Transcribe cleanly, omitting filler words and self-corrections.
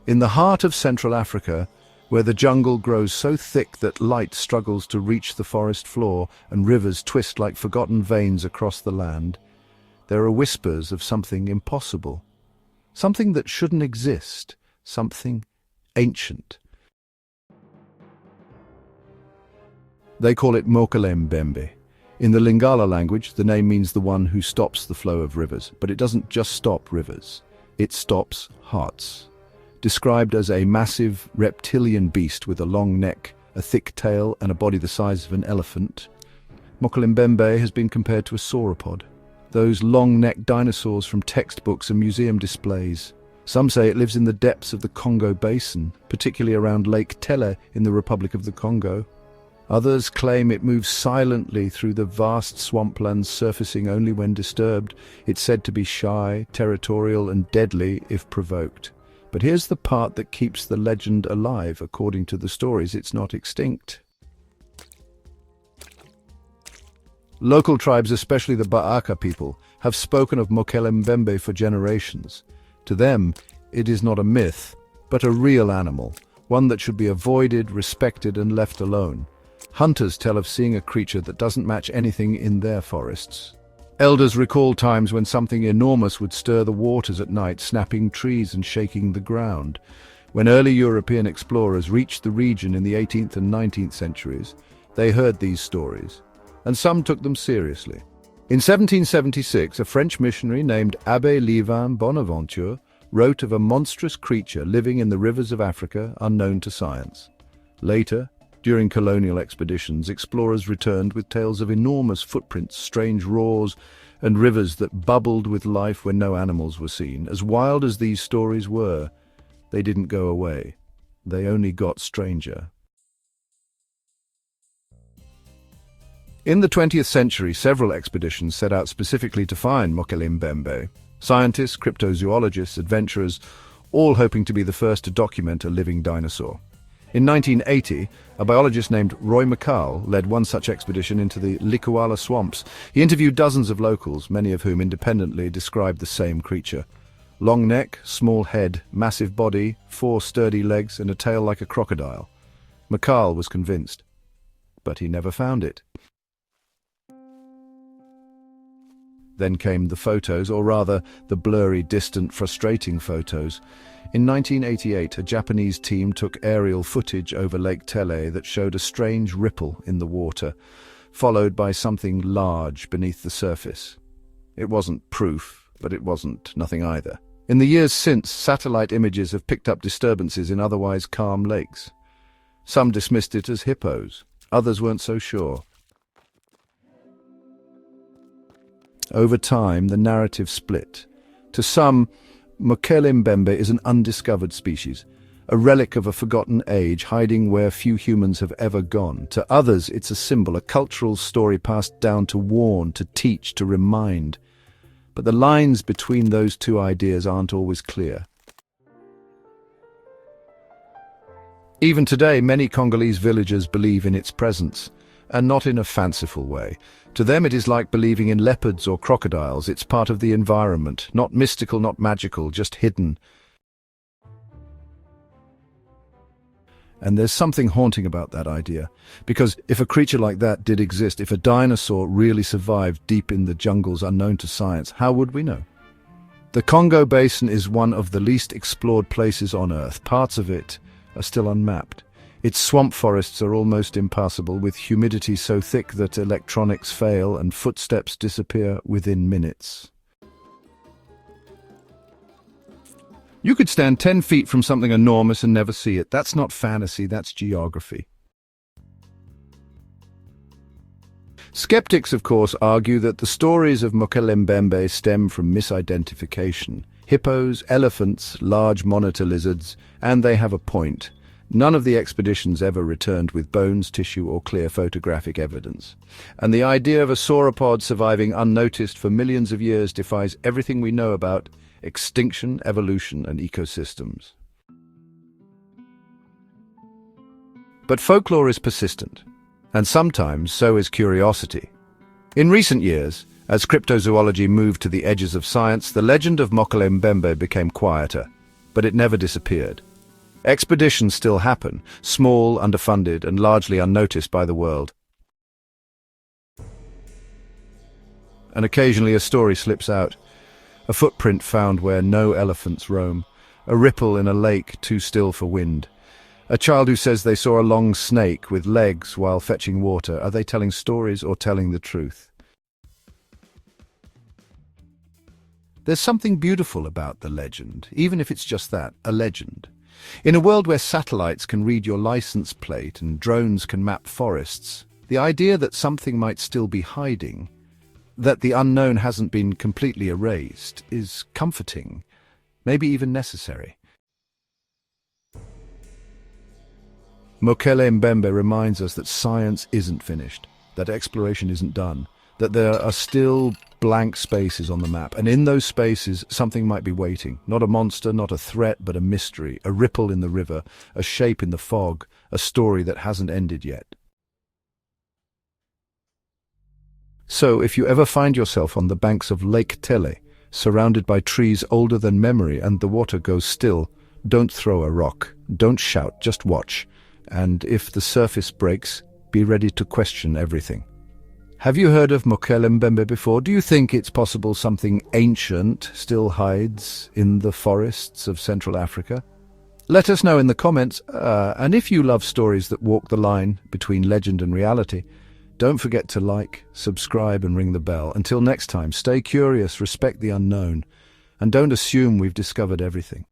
In the heart of Central Africa, where the jungle grows so thick that light struggles to reach the forest floor and rivers twist like forgotten veins across the land, there are whispers of something impossible, something that shouldn't exist, something ancient. They call it Mokèlé Mbèmbé. In the Lingala language, the name means the one who stops the flow of rivers, but it doesn't just stop rivers, it stops hearts. Described as a massive reptilian beast with a long neck, a thick tail and a body the size of an elephant, Mokèlé Mbèmbé has been compared to a sauropod, those long-necked dinosaurs from textbooks and museum displays. Some say it lives in the depths of the Congo Basin, particularly around Lake Tele in the Republic of the Congo. Others claim it moves silently through the vast swamplands, surfacing only when disturbed. It's said to be shy, territorial and deadly if provoked. But here's the part that keeps the legend alive. According to the stories, it's not extinct. Local tribes, especially the Ba'aka people, have spoken of Mokèlé Mbèmbé for generations. To them, it is not a myth, but a real animal, one that should be avoided, respected and left alone. Hunters tell of seeing a creature that doesn't match anything in their forests. Elders recall times when something enormous would stir the waters at night, snapping trees and shaking the ground. When early European explorers reached the region in the 18th and 19th centuries, they heard these stories, and some took them seriously. In 1776, a French missionary named Abbé Livin Bonaventure wrote of a monstrous creature living in the rivers of Africa unknown to science. Later, during colonial expeditions, explorers returned with tales of enormous footprints, strange roars, and rivers that bubbled with life when no animals were seen. As wild as these stories were, they didn't go away. They only got stranger. In the 20th century, several expeditions set out specifically to find Mokèlé Mbèmbé. Scientists, cryptozoologists, adventurers, all hoping to be the first to document a living dinosaur. In 1980, a biologist named Roy McCall led one such expedition into the Likuala swamps. He interviewed dozens of locals, many of whom independently described the same creature. Long neck, small head, massive body, 4 sturdy legs and a tail like a crocodile. McCall was convinced, but he never found it. Then came the photos, or rather, the blurry, distant, frustrating photos. In 1988, a Japanese team took aerial footage over Lake Tele that showed a strange ripple in the water, followed by something large beneath the surface. It wasn't proof, but it wasn't nothing either. In the years since, satellite images have picked up disturbances in otherwise calm lakes. Some dismissed it as hippos, others weren't so sure. Over time, the narrative split. To some, Mokèlé Mbèmbé is an undiscovered species, a relic of a forgotten age hiding where few humans have ever gone. To others, it's a symbol, a cultural story passed down to warn, to teach, to remind. But the lines between those two ideas aren't always clear. Even today, many Congolese villagers believe in its presence, and not in a fanciful way. To them it is like believing in leopards or crocodiles. It's part of the environment, not mystical, not magical, just hidden. And there's something haunting about that idea, because if a creature like that did exist, if a dinosaur really survived deep in the jungles unknown to science, how would we know? The Congo Basin is one of the least explored places on Earth. Parts of it are still unmapped. Its swamp forests are almost impassable, with humidity so thick that electronics fail and footsteps disappear within minutes. You could stand 10 feet from something enormous and never see it. That's not fantasy, that's geography. Skeptics, of course, argue that the stories of Mokèlé Mbèmbé stem from misidentification. Hippos, elephants, large monitor lizards, and they have a point. None of the expeditions ever returned with bones, tissue, or clear photographic evidence. And the idea of a sauropod surviving unnoticed for millions of years defies everything we know about extinction, evolution, and ecosystems. But folklore is persistent, and sometimes so is curiosity. In recent years, as cryptozoology moved to the edges of science, the legend of Mokèlé Mbèmbé became quieter, but it never disappeared. Expeditions still happen, small, underfunded, and largely unnoticed by the world. And occasionally a story slips out. A footprint found where no elephants roam. A ripple in a lake too still for wind. A child who says they saw a long snake with legs while fetching water. Are they telling stories or telling the truth? There's something beautiful about the legend, even if it's just that, a legend. In a world where satellites can read your license plate and drones can map forests, the idea that something might still be hiding, that the unknown hasn't been completely erased, is comforting, maybe even necessary. Mokèlé Mbèmbé reminds us that science isn't finished, that exploration isn't done, that there are still blank spaces on the map, and in those spaces something might be waiting. Not a monster, not a threat, but a mystery, a ripple in the river, a shape in the fog, a story that hasn't ended yet. So, if you ever find yourself on the banks of Lake Tele, surrounded by trees older than memory and the water goes still, don't throw a rock, don't shout, just watch. And if the surface breaks, be ready to question everything. Have you heard of Mokèlé Mbèmbé before? Do you think it's possible something ancient still hides in the forests of Central Africa? Let us know in the comments, and if you love stories that walk the line between legend and reality, don't forget to like, subscribe and ring the bell. Until next time, stay curious, respect the unknown, and don't assume we've discovered everything.